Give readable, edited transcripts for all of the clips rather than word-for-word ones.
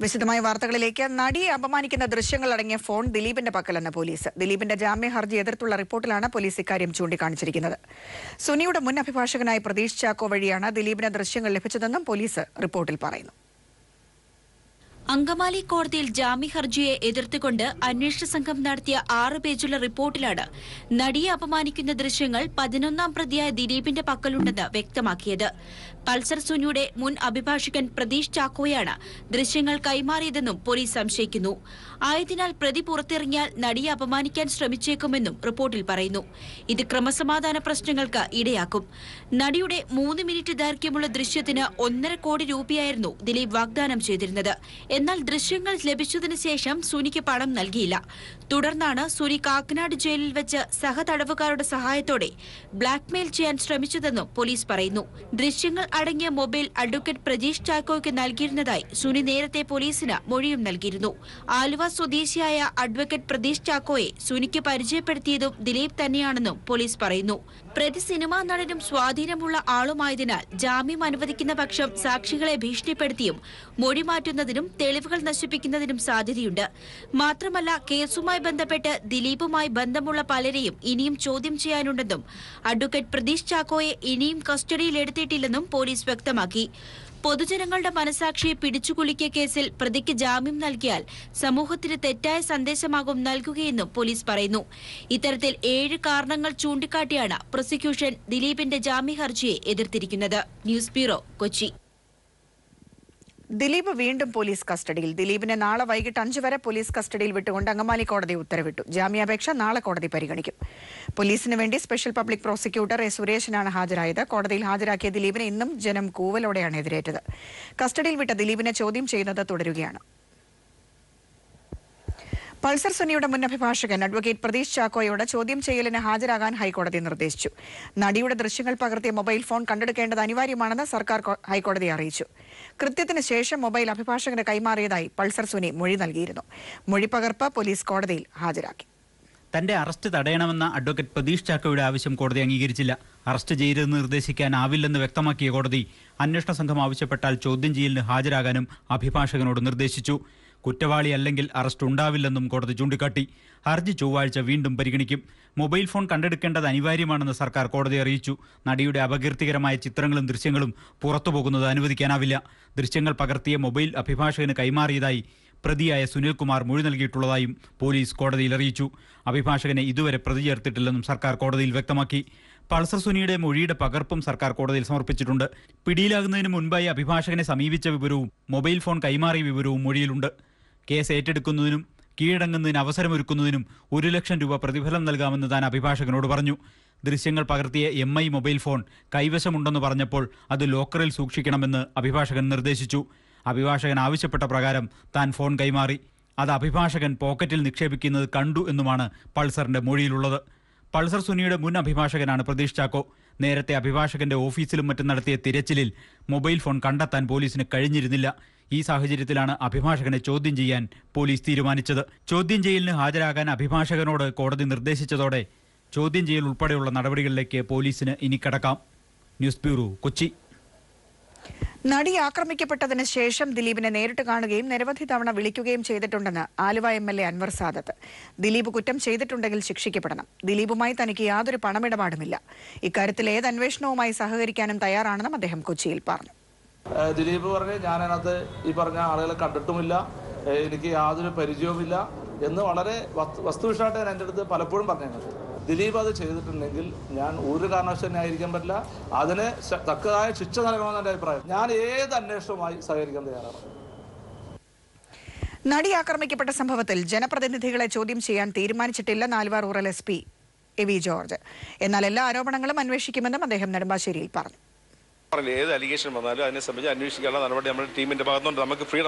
വിശദമായ വാർത്തകളിലേക്ക്. നടിയെ അപമാനിക്കുന്ന ദൃശ്യങ്ങൾ അടങ്ങിയ ഫോൺ ദിലീപിന്റെ പക്കലെന്ന് പോലീസ്. ദിലീപിന്റെ ജാമ്യ ഹർജി എതിർത്തുള്ള റിപ്പോർട്ടിലാണ് പോലീസ് ഇക്കാര്യം ചൂണ്ടിക്കാണിച്ചിരിക്കുന്നത്. സുനിയുടെ മുൻ അഭിഭാഷകനായ പ്രതീഷ് ചാക്കോ വഴിയാണ് ദിലീപിന് ദൃശ്യങ്ങൾ ലഭിച്ചതെന്നും പോലീസ് റിപ്പോർട്ടിൽ പറയുന്നു. അങ്കമാലി കോടതിയിൽ ജാമ്യ ഹർജിയെ എതിർത്തുകൊണ്ട് അന്വേഷണ സംഘം നടത്തിയ 6 പേജുള്ള റിപ്പോർട്ടിലാണ് നടിയെ അപമാനിക്കുന്ന ദൃശ്യങ്ങൾ 11ാം പ്രതിയായ ദിലീപിന്റെ പക്കലുണ്ടെന്ന് വ്യക്തമാക്കിയത്. പൾസർ സുനിയുടെ മുൻ അഭിഭാഷകൻ പ്രതീഷ് ചാക്കോയാണ് ദൃശ്യങ്ങൾ കൈമാറിയതെന്നും പോലീസ് സംശയിക്കുന്നു. ആയതിനാൽ പ്രതി പുറത്തിറങ്ങിയാൽ നടിയെ അപമാനിക്കാൻ ശ്രമിച്ചേക്കുമെന്നും റിപ്പോർട്ടിൽ പറയുന്നു. ഇത് ക്രമസമാധാന പ്രശ്നങ്ങൾക്ക് ഇടയാക്കും. നടിയുടെ 3 മിനിറ്റ് ദൈർഘ്യമുള്ള ദൃശ്യത്തിന് 1.5 കോടി രൂപയായിരുന്നു ദിലീപ് വാഗ്ദാനം ചെയ്തിരുന്നത്. എന്നാൽ ദൃശ്യങ്ങൾ ലഭിച്ചതിനു ശേഷം സുനിക്ക് പണം നൽകിയില്ല. തുടർന്നാണ് സുനി കാക്കനാട് ജയിലിൽ വെച്ച് സഹതടവുകാരുടെ സഹായത്തോടെ ബ്ലാക്ക്മെയിൽ ചെയ്യാൻ ശ്രമിച്ചതെന്നും പോലീസ് പറയുന്നു. ദൃശ്യങ്ങൾ അടങ്ങിയ മൊബൈൽ അഡ്വക്കേറ്റ് പ്രതീഷ് ചാക്കോയ്ക്ക് നൽകിയിരുന്നതായി സുനി നേരത്തെ പോലീസിന് മൊഴിയും നൽകിയിരുന്നു. ആലുവ സ്വദേശിയായ അഡ്വക്കേറ്റ് പ്രതീഷ് ചാക്കോയെ സുനിക്ക് പരിചയപ്പെടുത്തിയതും ദിലീപ് തന്നെയാണെന്നും പോലീസ് പറയുന്നു. പ്രതി സിനിമാ നടനും സ്വാധീനമുള്ള ആളുമായതിനാൽ ജാമ്യം അനുവദിക്കുന്ന പക്ഷം സാക്ഷികളെ ഭീഷണിപ്പെടുത്തിയും മൊഴി മാറ്റുന്നതിനും തെളിവുകൾ നശിപ്പിക്കുന്നതിനും സാധ്യതയുണ്ട്. മാത്രമല്ല, കേസുമായി ബന്ധപ്പെട്ട് ദിലീപുമായി ബന്ധമുള്ള പലരെയും ഇനിയും ചോദ്യം ചെയ്യാനുണ്ടെന്നും അഡ്വക്കേറ്റ് പ്രതീഷ് ചാക്കോയെ ഇനിയും കസ്റ്റഡിയിലെടുത്തിട്ടില്ലെന്നും പോലീസ് വ്യക്തമാക്കി. പൊതുജനങ്ങളുടെ മനസാക്ഷിയെ പിടിച്ചുകുലുക്കിയ കേസിൽ പ്രതിക്ക് ജാമ്യം നൽകിയാൽ സമൂഹത്തിന് തെറ്റായ സന്ദേശമാകും നൽകുകയെന്നും പോലീസ് പറയുന്നു. ഇത്തരത്തിൽ 7 കാരണങ്ങൾ ചൂണ്ടിക്കാട്ടിയാണ് പ്രോസിക്യൂഷൻ ദിലീപിന്റെ ജാമ്യ ഹർജിയെ എതിർത്തിരിക്കുന്നത്. News bureau, Kochi. ദിലീപ് വീണ്ടും പോലീസ് കസ്റ്റഡിയിൽ. ദിലീപിനെ നാളെ വൈകിട്ട് 5 വരെ പോലീസ് കസ്റ്റഡിയിൽ വിട്ടുകൊണ്ട് അങ്കമാലി കോടതി ഉത്തരവിട്ടു. ജാമ്യാപേക്ഷ നാളെ കോടതി പരിഗണിക്കും. പോലീസിന് വേണ്ടി സ്പെഷ്യൽ പബ്ലിക് പ്രോസിക്യൂട്ടർ എ സുരേഷനാണ് ഹാജരായത്. കോടതിയിൽ ഹാജരാക്കിയ ദിലീപിനെ ഇന്നും ജനം കൂവലോടെയാണ് എതിരേറ്റത്. കസ്റ്റഡിയിൽ വിട്ട ദിലീപിനെ ചോദ്യം ചെയ്യുന്നത് തുടരുകയാണ്. പൾസർ സുനിയുടെ മുൻ അഭിഭാഷകൻ അഡ്വക്കേറ്റ് പ്രതീഷ് ചാക്കോയോട് ചോദ്യം ചെയ്യലിന് ഹാജരാകാൻ ഹൈക്കോടതി നിർദ്ദേശിച്ചു. നടിയുടെ ദൃശ്യങ്ങൾ പകർത്തിയ മൊബൈൽ ഫോൺ കണ്ടെടുക്കേണ്ടത് അനിവാര്യമാണെന്ന് സർക്കാർ ഹൈക്കോടതിയെ അറിയിച്ചു. കൃത്യത്തിന് ശേഷം മൊബൈൽ അഭിഭാഷകന് കൈമാറിയതായി പൾസർ സുനി മൊഴി നൽകിയിരുന്നു. മൊഴി പകർപ്പ് പോലീസ് കോടതിയിൽ ഹാജരാക്കി. തന്റെ അറസ്റ്റ് തടയണമെന്ന അഡ്വക്കേറ്റ് പ്രതീഷ് ചാക്കോയുടെ ആവശ്യം കോടതി അംഗീകരിച്ചില്ല. അറസ്റ്റ് ചെയ്യരുതെന്ന് നിർദ്ദേശിക്കാനാവില്ലെന്ന് വ്യക്തമാക്കിയ കോടതി അന്വേഷണ സംഘം ആവശ്യപ്പെട്ടാൽ ചോദ്യം ചെയ്യലിന് ഹാജരാകാനും അഭിഭാഷകനോട് നിർദ്ദേശിച്ചു. കുറ്റവാളി അല്ലെങ്കിൽ അറസ്റ്റ് ഉണ്ടാവില്ലെന്നും കോടതി ചൂണ്ടിക്കാട്ടി. ഹർജി ചൊവ്വാഴ്ച വീണ്ടും പരിഗണിക്കും. മൊബൈൽ ഫോൺ കണ്ടെടുക്കേണ്ടത് അനിവാര്യമാണെന്ന് സർക്കാർ കോടതിയെ അറിയിച്ചു. നടിയുടെ അപകീർത്തികരമായ ചിത്രങ്ങളും ദൃശ്യങ്ങളും പുറത്തുപോകുന്നത് അനുവദിക്കാനാവില്ല. ദൃശ്യങ്ങൾ പകർത്തിയ മൊബൈൽ അഭിഭാഷകന് കൈമാറിയതായി പ്രതിയായ സുനിൽകുമാർ മൊഴി നൽകിയിട്ടുള്ളതായും പോലീസ് കോടതിയിൽ അറിയിച്ചു. അഭിഭാഷകനെ ഇതുവരെ പ്രതി ചേർത്തിട്ടില്ലെന്നും സർക്കാർ കോടതിയിൽ വ്യക്തമാക്കി. പൾസർ സുനിയുടെ മൊഴിയുടെ പകർപ്പും സർക്കാർ കോടതിയിൽ സമർപ്പിച്ചിട്ടുണ്ട്. പിടിയിലാകുന്നതിന് മുൻപായി അഭിഭാഷകനെ സമീപിച്ച വിവരവും മൊബൈൽ ഫോൺ കൈമാറിയ വിവരവും മൊഴിയിലുണ്ട്. കേസ് ഏറ്റെടുക്കുന്നതിനും കീഴടങ്ങുന്നതിന് അവസരമൊരുക്കുന്നതിനും 1 ലക്ഷം രൂപ പ്രതിഫലം നൽകാമെന്ന് താൻ അഭിഭാഷകനോട് പറഞ്ഞു. ദൃശ്യങ്ങൾ പകർത്തിയ MI മൊബൈൽ ഫോൺ കൈവശമുണ്ടെന്ന് പറഞ്ഞപ്പോൾ അത് ലോക്കറിൽ സൂക്ഷിക്കണമെന്ന് അഭിഭാഷകൻ നിർദ്ദേശിച്ചു. അഭിഭാഷകൻ ആവശ്യപ്പെട്ട പ്രകാരം താൻ ഫോൺ കൈമാറി. അത് അഭിഭാഷകൻ പോക്കറ്റിൽ നിക്ഷേപിക്കുന്നത് കണ്ടു എന്നുമാണ് പൾസറിന്റെ മൊഴിയിലുള്ളത്. പൾസർ സുനിയുടെ മുൻ അഭിഭാഷകനാണ് പ്രതീഷ് ചാക്കോ. നേരത്തെ അഭിഭാഷകന്റെ ഓഫീസിലും മറ്റും നടത്തിയ തിരച്ചിലിൽ മൊബൈൽ ഫോൺ കണ്ടെത്താൻ പോലീസിന് കഴിഞ്ഞിരുന്നില്ല. ഈ സാഹചര്യത്തിലാണ് അഭിഭാഷകനെ ചോദ്യം ചെയ്യാൻ പോലീസ് തീരുമാനിച്ചത്. ചോദ്യം ചെയ്യലിന് ഹാജരാകാൻ അഭിഭാഷകനോട് കോടതി നിർദ്ദേശിച്ചതോടെ ചോദ്യം ചെയ്യൽ ഉൾപ്പെടെയുള്ള നടപടികളിലേക്ക് പോലീസിന് ഇനി കടക്കാം. News bureau, Kochi. നടി ആക്രമിക്കപ്പെട്ടതിന് ശേഷം ദിലീപിനെ നേരിട്ട് കാണുകയും നിരവധി തവണ വിളിക്കുകയും ചെയ്തിട്ടുണ്ടെന്ന് ആലുവ MLA അൻവർ സാദത്ത്. ദിലീപ് കുറ്റം ചെയ്തിട്ടുണ്ടെങ്കിൽ ശിക്ഷിക്കപ്പെടണം. ദിലീപുമായി തനിക്ക് യാതൊരു പണമിടപാടുമില്ല. ഇക്കാര്യത്തിൽ ഏത് അന്വേഷണവുമായി സഹകരിക്കാനും തയ്യാറാണെന്നും അദ്ദേഹം കൊച്ചിയിൽ പറഞ്ഞു. ദിലീപ് പറഞ്ഞ് ഞാനതിനകത്ത് ഈ പറഞ്ഞ ആളുകളെ കണ്ടിട്ടുമില്ല, എനിക്ക് യാതൊരു പരിചയവുമില്ല എന്ന് വളരെ വസ്തുനിഷ്ഠമായിട്ട് ഞാൻ എൻ്റെ അടുത്ത് പലപ്പോഴും പറഞ്ഞത്. ദിലീപ് അത് ചെയ്തിട്ടുണ്ടെങ്കിൽ ഞാൻ ഒരു കാരണവശാലും ന്യായീകരിക്കാൻ പറ്റില്ല. അതിന് തക്കതായ ശിക്ഷ നൽകണമെന്ന് എൻ്റെ അഭിപ്രായം. ഞാൻ ഏത് അന്വേഷണവുമായി സഹകരിക്കാൻ തയ്യാറാണ്. നടി ആക്രമിക്കപ്പെട്ട സംഭവത്തിൽ ജനപ്രതിനിധികളെ ചോദ്യം ചെയ്യാൻ തീരുമാനിച്ചിട്ടില്ലെന്ന് Aluva rural SP AV George. എന്നാൽ എല്ലാ ആരോപണങ്ങളും അന്വേഷിക്കുമെന്നും അദ്ദേഹം നെടുമ്പാശ്ശേരിയിൽ പറഞ്ഞു. ഏത് അലിഗേഷൻ വന്നാലും അതിനെ സംബന്ധിച്ച് അന്വേഷിക്കാനുള്ള നടപടി നമ്മുടെ ടീമിൻ്റെ ഭാഗത്തുണ്ട്.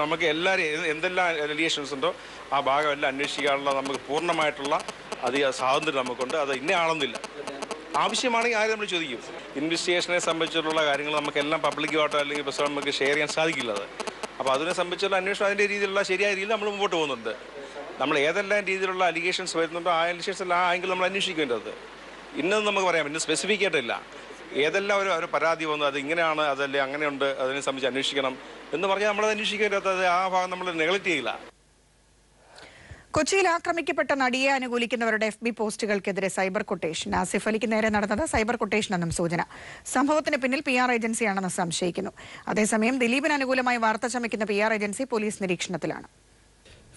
നമുക്ക് എല്ലാവരും എന്തെല്ലാം അലിഗേഷൻസ് ഉണ്ടോ ആ ഭാഗം എല്ലാം അന്വേഷിക്കാനുള്ള നമുക്ക് പൂർണ്ണമായിട്ടുള്ള അധിക സ്വാതന്ത്ര്യം നമുക്കുണ്ട്. അത് ഇന്ന ആളൊന്നുമില്ല. ആവശ്യമാണെങ്കിൽ ആരും നമ്മൾ ചോദിക്കും. ഇൻവെസ്റ്റിഗേഷനെ സംബന്ധിച്ചിട്ടുള്ള കാര്യങ്ങൾ നമുക്കെല്ലാം പബ്ലിക്കുമായിട്ടോ അല്ലെങ്കിൽ പ്രശ്നം നമുക്ക് ഷെയർ ചെയ്യാൻ സാധിക്കില്ല. അപ്പോൾ അതിനെ സംബന്ധിച്ചുള്ള അന്വേഷണം അതിൻ്റെ രീതിയിലുള്ള ശരിയായ രീതിയിൽ നമ്മൾ മുമ്പോട്ട് പോകുന്നുണ്ട്. നമ്മൾ ഏതെല്ലാം രീതിയിലുള്ള അലിഗേഷൻസ് വരുന്നുണ്ടോ ആ അലിഗേഷൻസ് എല്ലാം ആ ആംഗിൾ നമ്മൾ അന്വേഷിക്കേണ്ടത്. ഇന്നത് നമുക്ക് പറയാം, ഇന്ന് സ്പെസിഫിക് ആയിട്ടില്ല. ഏതെല്ലാം ഒരു പരാതി വന്നു അത് ഇങ്ങനെയാണ് അതല്ലേ അങ്ങനെയുണ്ട് അതിനെ സംബന്ധിച്ച് അന്വേഷിക്കണം എന്ന് പറഞ്ഞാൽ നമ്മളത് അന്വേഷിക്കേണ്ടത് ആ ഭാഗം നമ്മൾ നെഗ്ലക്ട് ചെയ്യില്ല. കൊച്ചിയിൽ ആക്രമിക്കപ്പെട്ട നടിയെ അനുകൂലിക്കുന്നവരുടെ FB പോസ്റ്റുകൾക്കെതിരെ സൈബർ കൊട്ടേഷൻ. ആസിഫ് അലിക്ക് നേരെ നടന്നത് സൈബർ കൊട്ടേഷനെന്നും സൂചന. സംഭവത്തിന് പിന്നിൽ PR ഏജൻസിയാണെന്ന് സംശയിക്കുന്നു. അതേസമയം ദിലീപിന് അനുകൂലമായി വാർത്ത ചമയ്ക്കുന്ന PR ഏജൻസി പോലീസ് നിരീക്ഷണത്തിലാണ്.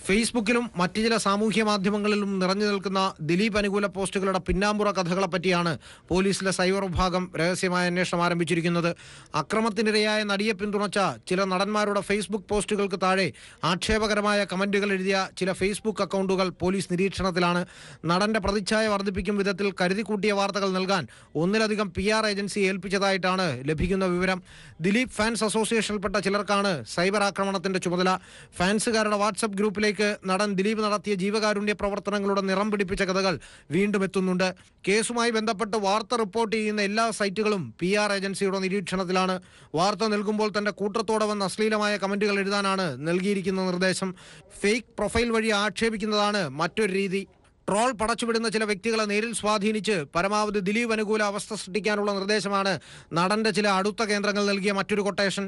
ഫേസ്ബുക്കിലും മറ്റു ചില സാമൂഹ്യ മാധ്യമങ്ങളിലും നിറഞ്ഞു നിൽക്കുന്ന ദിലീപ് അനുകൂല പോസ്റ്റുകളുടെ പിന്നാമ്പുറ കഥകളെപ്പറ്റിയാണ് പോലീസിലെ സൈബർ വിഭാഗം രഹസ്യമായ അന്വേഷണം ആരംഭിച്ചിരിക്കുന്നത്. അക്രമത്തിനിരയായ നടിയെ പിന്തുണച്ച ചില നടന്മാരുടെ ഫേസ്ബുക്ക് പോസ്റ്റുകൾക്ക് താഴെ ആക്ഷേപകരമായ കമന്റുകൾ എഴുതിയ ചില ഫേസ്ബുക്ക് അക്കൗണ്ടുകൾ പോലീസ് നിരീക്ഷണത്തിലാണ്. നടന്റെ പ്രതിച്ഛായ വർദ്ധിപ്പിക്കും വിധത്തിൽ കരുതിക്കൂട്ടിയ വാർത്തകൾ നൽകാൻ ഒന്നിലധികം PR ഏജൻസി ഏൽപ്പിച്ചതായിട്ടാണ് ലഭിക്കുന്ന വിവരം. ദിലീപ് ഫാൻസ് അസോസിയേഷനിൽപ്പെട്ട ചിലർക്കാണ് സൈബർ ആക്രമണത്തിന്റെ ചുമതല. ഫാൻസുകാരുടെ വാട്സ്ആപ്പ് ഗ്രൂപ്പിലേക്ക് നടൻ ദിലീപ് നടത്തിയ ജീവകാരുണ്യ പ്രവർത്തനങ്ങളുടെ നിറം പിടിപ്പിച്ച കഥകൾ വീണ്ടും എത്തുന്നുണ്ട്. കേസുമായി ബന്ധപ്പെട്ട് വാർത്ത റിപ്പോർട്ട് ചെയ്യുന്ന എല്ലാ സൈറ്റുകളും PR ഏജൻസിയുടെ നിരീക്ഷണത്തിലാണ്. വാർത്ത നൽകുമ്പോൾ തന്റെ കൂട്ടത്തോടെ വന്ന അശ്ലീലമായ കമന്റുകൾ എഴുതാനാണ് നൽകിയിരിക്കുന്ന നിർദ്ദേശം. ഫേക്ക് പ്രൊഫൈൽ വഴി ആക്ഷേപിക്കുന്നതാണ് മറ്റൊരു രീതി. ട്രോൾ പടച്ചുവിടുന്ന ചില വ്യക്തികളെ നേരിൽ സ്വാധീനിച്ച് പരമാവധി ദിലീപ് അനുകൂല അവസ്ഥ സൃഷ്ടിക്കാനുള്ള നിർദ്ദേശമാണ് നടന്റെ ചില അടുത്ത കേന്ദ്രങ്ങൾ നൽകിയ മറ്റൊരു കൊട്ടേഷൻ.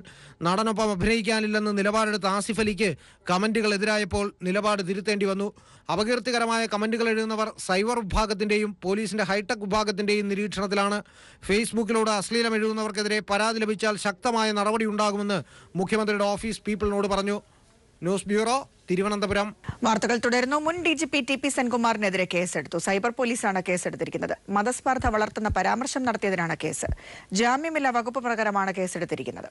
നടനൊപ്പം അഭിനയിക്കാനില്ലെന്ന് നിലപാടെടുത്ത ആസിഫ് അലിക്ക് കമന്റുകൾ എതിരായപ്പോൾ നിലപാട് തിരുത്തേണ്ടി വന്നു. അപകീർത്തികരമായ കമന്റുകൾ എഴുതുന്നവർ സൈബർ വിഭാഗത്തിന്റെയും പോലീസിന്റെ ഹൈടെക് വിഭാഗത്തിന്റെയും നിരീക്ഷണത്തിലാണ്. ഫേസ്ബുക്കിലൂടെ അശ്ലീലം എഴുതുന്നവർക്കെതിരെ പരാതി ലഭിച്ചാൽ ശക്തമായ നടപടിയുണ്ടാകുമെന്ന് മുഖ്യമന്ത്രിയുടെ ഓഫീസ് പീപ്പിളിനോട് പറഞ്ഞു. News bureau, Thiruvananthapuram. വാർത്തകൾ തുടരുന്നു. മുൻ DGP TP സെൻകുമാറിനെതിരെ കേസെടുത്തു. സൈബർ പോലീസാണ് കേസെടുത്തിരിക്കുന്നത്. മതസ്പർദ്ധ വളർത്തുന്ന പരാമർശം നടത്തിയതിനാണ് കേസ്. ജാമ്യമില്ലാ വകുപ്പ് പ്രകാരമാണ് കേസെടുത്തിരിക്കുന്നത്.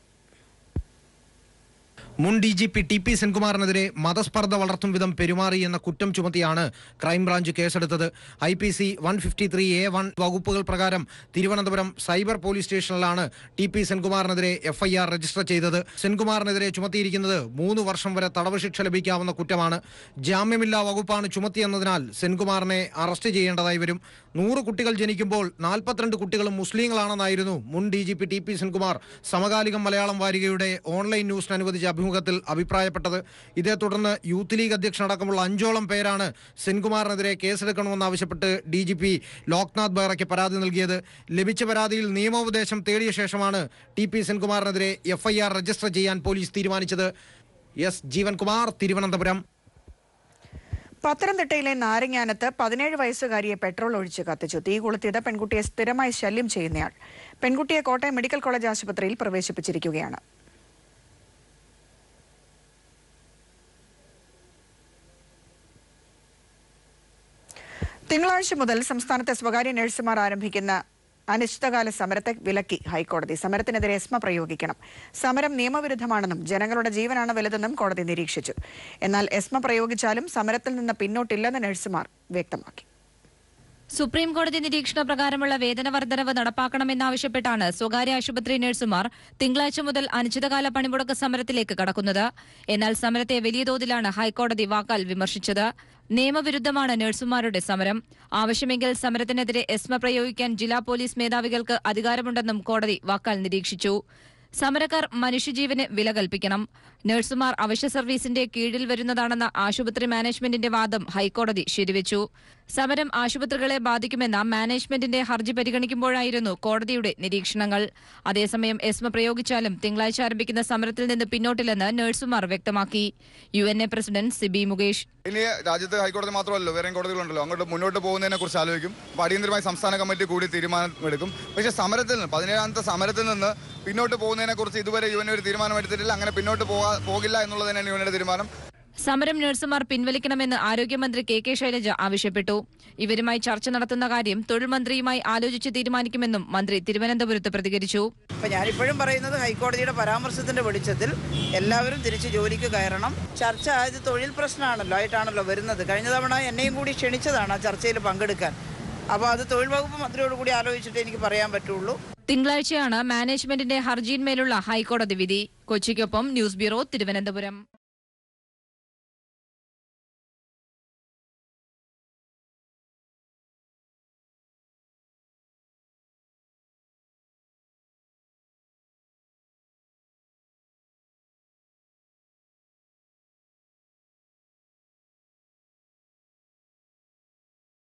മുൻ DGP TP സെൻകുമാറിനെതിരെ മതസ്പർദ്ധ വളർത്തും വിധം പെരുമാറി എന്ന കുറ്റം ചുമത്തിയാണ് ക്രൈംബ്രാഞ്ച് കേസെടുത്തത്. IPC 153A1 വകുപ്പുകൾ പ്രകാരം തിരുവനന്തപുരം സൈബർ പോലീസ് സ്റ്റേഷനിലാണ് TP സെൻകുമാറിനെതിരെ FIR രജിസ്റ്റർ ചെയ്തത്. സെൻകുമാറിനെതിരെ ചുമത്തിയിരിക്കുന്നത് 3 വർഷം വരെ തടവ് ശിക്ഷ ലഭിക്കാവുന്ന കുറ്റമാണ്. ജാമ്യമില്ലാ വകുപ്പാണ് ചുമത്തിയെന്നതിനാൽ സെൻകുമാറിനെ അറസ്റ്റ് ചെയ്യേണ്ടതായി വരും. 100 കുട്ടികൾ ജനിക്കുമ്പോൾ 42 കുട്ടികളും മുസ്ലിങ്ങളാണെന്നായിരുന്നു മുൻ DGP TP സെൻകുമാർ സമകാലികം മലയാളം വാരികയുടെ ഓൺലൈൻ ന്യൂസിന് അനുവദിച്ച അഭിമുഖത്തിൽ അഭിപ്രായപ്പെട്ടത്. ഇതേ തുടർന്ന് യൂത്ത് ലീഗ് അധ്യക്ഷനടക്കമുള്ള 5ഓളം പേരാണ് സെൻകുമാറിനെതിരെ കേസെടുക്കണമെന്നാവശ്യപ്പെട്ട് DGP ലോക്നാഥ് ബെഹ്റയ്ക്ക് പരാതി നൽകിയത്. ലഭിച്ച പരാതിയിൽ നിയമോപദേശം തേടിയ ശേഷമാണ് TP സെൻകുമാറിനെതിരെ FIR രജിസ്റ്റർ ചെയ്യാൻ പോലീസ് തീരുമാനിച്ചത്. ജീവൻകുമാർ, തിരുവനന്തപുരം. പത്തനംതിട്ടയിലെ നാരങ്ങാനത്ത് 17 വയസ്സുകാരിയെ പെട്രോൾ ഒഴിച്ച് കത്തിച്ചു. തീ കൊളുത്തിയത് പെൺകുട്ടിയെ സ്ഥിരമായി ശല്യം ചെയ്യുന്നയാൾ. പെൺകുട്ടിയെ കോട്ടയം മെഡിക്കൽ കോളേജ് ആശുപത്രിയിൽ പ്രവേശിപ്പിച്ചിരിക്കുകയാണ്. തിങ്കളാഴ്ച മുതൽ സംസ്ഥാനത്തെ സ്വകാര്യ നഴ്സുമാർ ആരംഭിക്കുന്ന അനിശ്ചിതകാല സമരത്തെ വിലക്കി ഹൈക്കോടതി. സമരത്തിനെതിരെ എസ്മ പ്രയോഗിക്കണം. സമരം നിയമവിരുദ്ധമാണെന്നും ജനങ്ങളുടെ ജീവനാണ് വലുതെന്നും കോടതി നിരീക്ഷിച്ചു. എന്നാൽ എസ്മ പ്രയോഗിച്ചാലും സമരത്തിൽ നിന്ന് പിന്നോട്ടില്ലെന്ന് നഴ്സുമാർ വ്യക്തമാക്കി. സുപ്രീം കോടതി നിരീക്ഷണ പ്രകാരമുള്ള വേതന വർധനവ് നടപ്പാക്കണമെന്നാവശ്യപ്പെട്ടാണ് സ്വകാര്യ ആശുപത്രി നഴ്സുമാർ തിങ്കളാഴ്ച മുതൽ അനിശ്ചിതകാല പണിമുടക്ക് സമരത്തിലേക്ക് കടക്കുന്നത്. എന്നാൽ സമരത്തെ വലിയ തോതിലാണ് ഹൈക്കോടതി വാക്കാൽ വിമർശിച്ചത്. നിയമവിരുദ്ധമാണ് നഴ്സുമാരുടെ സമരം. ആവശ്യമെങ്കിൽ സമരത്തിനെതിരെ എസ്മ പ്രയോഗിക്കാൻ ജില്ലാ പോലീസ് മേധാവികൾക്ക് അധികാരമുണ്ടെന്നും കോടതി വാക്കാൽ നിരീക്ഷിച്ചു. സമരക്കാർ മനുഷ്യജീവന് വില കൽപ്പിക്കണം. നഴ്സുമാർ അവശ്യ സർവീസിന്റെ കീഴിൽ വരുന്നതാണെന്ന ആശുപത്രി മാനേജ്മെന്റിന്റെ വാദം ഹൈക്കോടതി ശരിവച്ചു. സമരം ആശുപത്രികളെ ബാധിക്കുമെന്ന മാനേജ്മെന്റിന്റെ ഹർജി പരിഗണിക്കുമ്പോഴായിരുന്നു കോടതിയുടെ നിരീക്ഷണങ്ങൾ. അതേസമയം എസ്മ പ്രയോഗിച്ചാലും തിങ്കളാഴ്ച ആരംഭിക്കുന്ന സമരത്തിൽ നിന്ന് പിന്നോട്ടില്ലെന്ന് നഴ്സുമാർ വ്യക്തമാക്കി. UNA president Sibi Mukesh. ഇനി രാജ്യത്ത് ഹൈക്കോടതി മാത്രമല്ലോ, വേറെ കോടതികളുണ്ടല്ലോ, അങ്ങോട്ട് മുന്നോട്ട് പോകുന്നതിനെ കുറിച്ച് ആലോചിക്കും. അടിയന്തരമായി സംസ്ഥാന കമ്മിറ്റി കൂടി തീരുമാനമെടുക്കും. പക്ഷേ സമരത്തിൽ നിന്ന് 17ാമത്തെ സമരത്തിൽ നിന്ന് പിന്നോട്ട് പോകുന്നതിനെ കുറിച്ച് ഇതുവരെ UN ഒരു തീരുമാനമെടുത്തിട്ടില്ല. അങ്ങനെ പിന്നോട്ട് പോകില്ല എന്നുള്ളത് തന്നെയാണ് UN തീരുമാനം. സമരം നഴ്സുമാർ പിൻവലിക്കണമെന്ന് ആരോഗ്യമന്ത്രി KK ശൈലജ ആവശ്യപ്പെട്ടു. ഇവരുമായി ചർച്ച നടത്തുന്ന കാര്യം തൊഴിൽ മന്ത്രിയുമായി ആലോചിച്ച് തീരുമാനിക്കുമെന്നും മന്ത്രി തിരുവനന്തപുരത്ത് പ്രതികരിച്ചു. ഞാനിപ്പോഴും പറയുന്നത് ഹൈക്കോടതിയുടെ പരാമർശത്തിന്റെ വെളിച്ചത്തിൽ എല്ലാവരും തിരിച്ച് ജോലിക്ക് കയറണം. ചർച്ച ഇത് തൊഴിൽ പ്രശ്നമാണല്ലോ ആയിട്ടാണല്ലോ വരുന്നത്. കഴിഞ്ഞ തവണ എന്നെയും കൂടി ക്ഷണിച്ചതാണ് ആ ചർച്ചയിൽ പങ്കെടുക്കാൻ. അപ്പോൾ അത് തൊഴിൽ വകുപ്പ് മന്ത്രിയോട് കൂടി ആലോചിച്ചിട്ട് എനിക്ക് പറയാൻ പറ്റുള്ളൂ. തിങ്കളാഴ്ചയാണ് മാനേജ്മെന്റിന്റെ ഹർജിയിന്മേലുള്ള ഹൈക്കോടതി വിധി. കൊച്ചിക്കൊപ്പം ന്യൂസ് ബ്യൂറോ, തിരുവനന്തപുരം.